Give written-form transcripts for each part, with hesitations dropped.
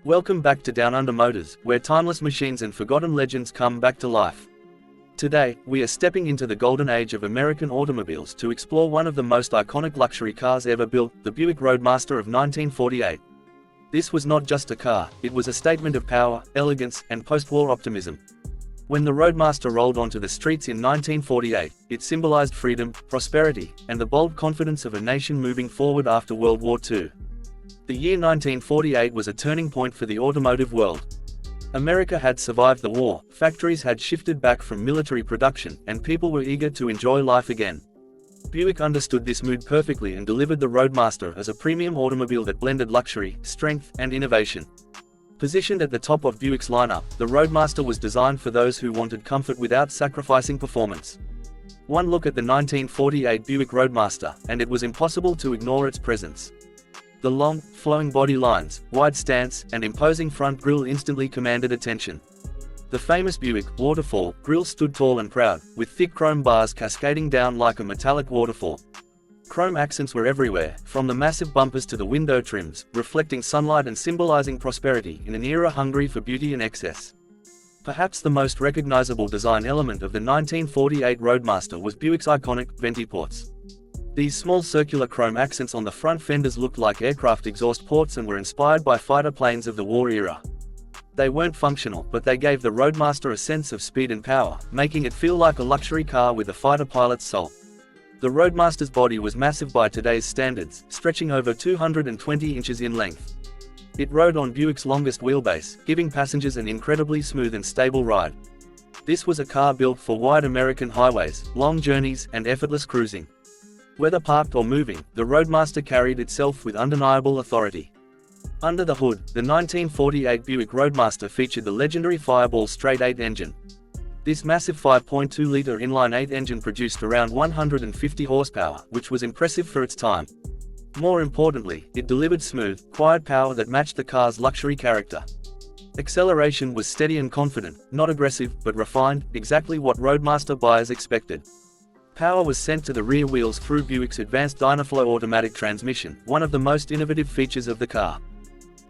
Welcome back to Down Under Motors, where timeless machines and forgotten legends come back to life. Today, we are stepping into the golden age of American automobiles to explore one of the most iconic luxury cars ever built, the Buick Roadmaster of 1948. This was not just a car, it was a statement of power, elegance, and post-war optimism. When the Roadmaster rolled onto the streets in 1948, it symbolized freedom, prosperity, and the bold confidence of a nation moving forward after World War II. The year 1948 was a turning point for the automotive world. America had survived the war, factories had shifted back from military production, and people were eager to enjoy life again. Buick understood this mood perfectly and delivered the Roadmaster as a premium automobile that blended luxury, strength, and innovation. Positioned at the top of Buick's lineup, the Roadmaster was designed for those who wanted comfort without sacrificing performance. One look at the 1948 Buick Roadmaster, and it was impossible to ignore its presence. The long, flowing body lines, wide stance, and imposing front grille instantly commanded attention. The famous Buick waterfall grille stood tall and proud, with thick chrome bars cascading down like a metallic waterfall. Chrome accents were everywhere, from the massive bumpers to the window trims, reflecting sunlight and symbolizing prosperity in an era hungry for beauty and excess. Perhaps the most recognizable design element of the 1948 Roadmaster was Buick's iconic venti ports. These small circular chrome accents on the front fenders looked like aircraft exhaust ports and were inspired by fighter planes of the war era. They weren't functional, but they gave the Roadmaster a sense of speed and power, making it feel like a luxury car with a fighter pilot's soul. The Roadmaster's body was massive by today's standards, stretching over 220 inches in length. It rode on Buick's longest wheelbase, giving passengers an incredibly smooth and stable ride. This was a car built for wide American highways, long journeys, and effortless cruising. Whether parked or moving, the Roadmaster carried itself with undeniable authority. Under the hood, the 1948 Buick Roadmaster featured the legendary Fireball straight-8 engine. This massive 5.2-liter inline-8 engine produced around 150 horsepower, which was impressive for its time. More importantly, it delivered smooth, quiet power that matched the car's luxury character. Acceleration was steady and confident, not aggressive, but refined, exactly what Roadmaster buyers expected. Power was sent to the rear wheels through Buick's advanced Dynaflow automatic transmission, one of the most innovative features of the car.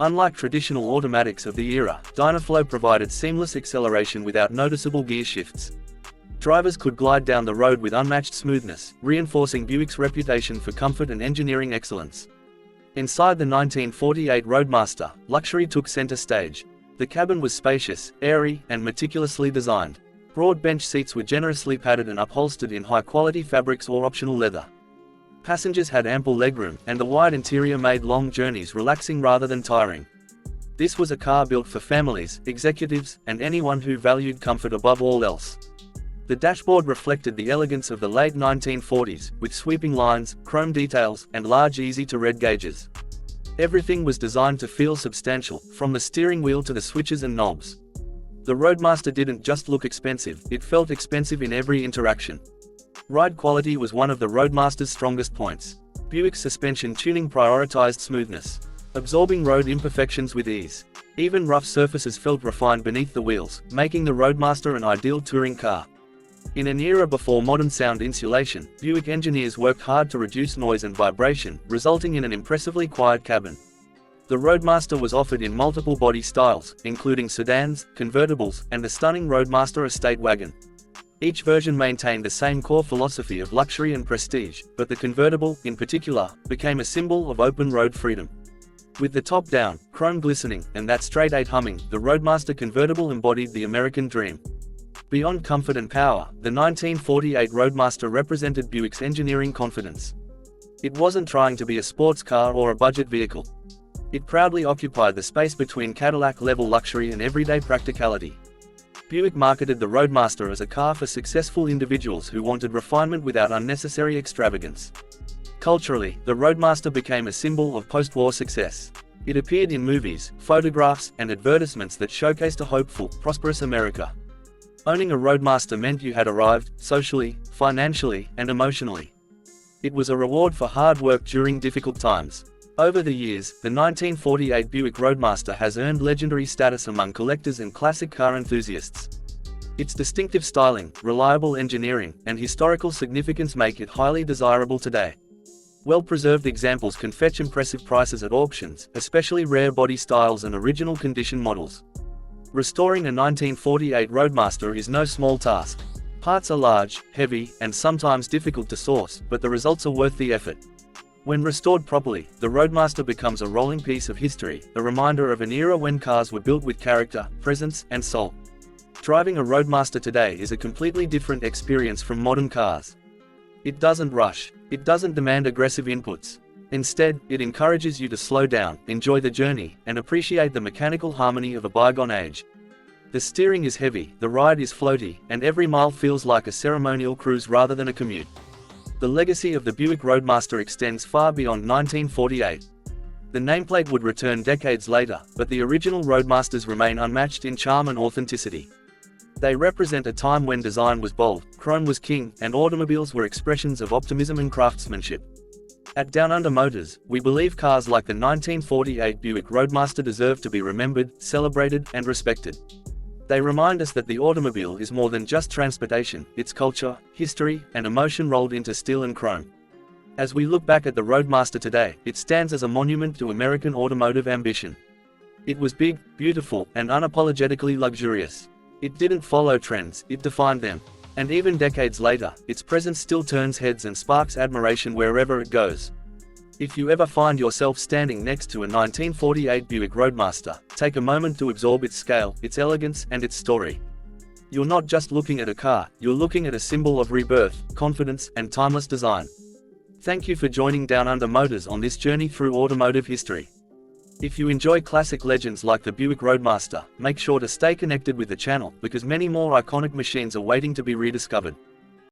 Unlike traditional automatics of the era, Dynaflow provided seamless acceleration without noticeable gear shifts. Drivers could glide down the road with unmatched smoothness, reinforcing Buick's reputation for comfort and engineering excellence. Inside the 1948 Roadmaster, luxury took center stage. The cabin was spacious, airy, and meticulously designed. Broad bench seats were generously padded and upholstered in high-quality fabrics or optional leather. Passengers had ample legroom, and the wide interior made long journeys relaxing rather than tiring. This was a car built for families, executives, and anyone who valued comfort above all else. The dashboard reflected the elegance of the late 1940s, with sweeping lines, chrome details, and large easy-to-read gauges. Everything was designed to feel substantial, from the steering wheel to the switches and knobs. The Roadmaster didn't just look expensive, it felt expensive in every interaction. Ride quality was one of the Roadmaster's strongest points. Buick's suspension tuning prioritized smoothness, absorbing road imperfections with ease. Even rough surfaces felt refined beneath the wheels, making the Roadmaster an ideal touring car. In an era before modern sound insulation, Buick engineers worked hard to reduce noise and vibration, resulting in an impressively quiet cabin. The Roadmaster was offered in multiple body styles, including sedans, convertibles, and the stunning Roadmaster Estate wagon. Each version maintained the same core philosophy of luxury and prestige, but the convertible, in particular, became a symbol of open road freedom. With the top down, chrome glistening, and that straight-8 humming, the Roadmaster convertible embodied the American dream. Beyond comfort and power, the 1948 Roadmaster represented Buick's engineering confidence. It wasn't trying to be a sports car or a budget vehicle. It proudly occupied the space between Cadillac-level luxury and everyday practicality. Buick marketed the Roadmaster as a car for successful individuals who wanted refinement without unnecessary extravagance. Culturally, the Roadmaster became a symbol of post-war success. It appeared in movies, photographs, and advertisements that showcased a hopeful, prosperous America. Owning a Roadmaster meant you had arrived, socially, financially, and emotionally. It was a reward for hard work during difficult times. Over the years, the 1948 Buick Roadmaster has earned legendary status among collectors and classic car enthusiasts. Its distinctive styling, reliable engineering, and historical significance make it highly desirable today. Well-preserved examples can fetch impressive prices at auctions, especially rare body styles and original condition models. Restoring a 1948 Roadmaster is no small task. Parts are large, heavy, and sometimes difficult to source, but the results are worth the effort. When restored properly, the Roadmaster becomes a rolling piece of history, a reminder of an era when cars were built with character, presence, and soul. Driving a Roadmaster today is a completely different experience from modern cars. It doesn't rush. It doesn't demand aggressive inputs. Instead, it encourages you to slow down, enjoy the journey, and appreciate the mechanical harmony of a bygone age. The steering is heavy, the ride is floaty, and every mile feels like a ceremonial cruise rather than a commute. The legacy of the Buick Roadmaster extends far beyond 1948. The nameplate would return decades later, but the original Roadmasters remain unmatched in charm and authenticity. They represent a time when design was bold, chrome was king, and automobiles were expressions of optimism and craftsmanship. At Down Under Motors, we believe cars like the 1948 Buick Roadmaster deserve to be remembered, celebrated, and respected. They remind us that the automobile is more than just transportation, it's culture, history, and emotion rolled into steel and chrome. As we look back at the Roadmaster today, it stands as a monument to American automotive ambition. It was big, beautiful, and unapologetically luxurious. It didn't follow trends, it defined them. And even decades later, its presence still turns heads and sparks admiration wherever it goes. If you ever find yourself standing next to a 1948 Buick Roadmaster, take a moment to absorb its scale, its elegance, and its story. You're not just looking at a car, you're looking at a symbol of rebirth, confidence, and timeless design. Thank you for joining Down Under Motors on this journey through automotive history. If you enjoy classic legends like the Buick Roadmaster, make sure to stay connected with the channel because many more iconic machines are waiting to be rediscovered.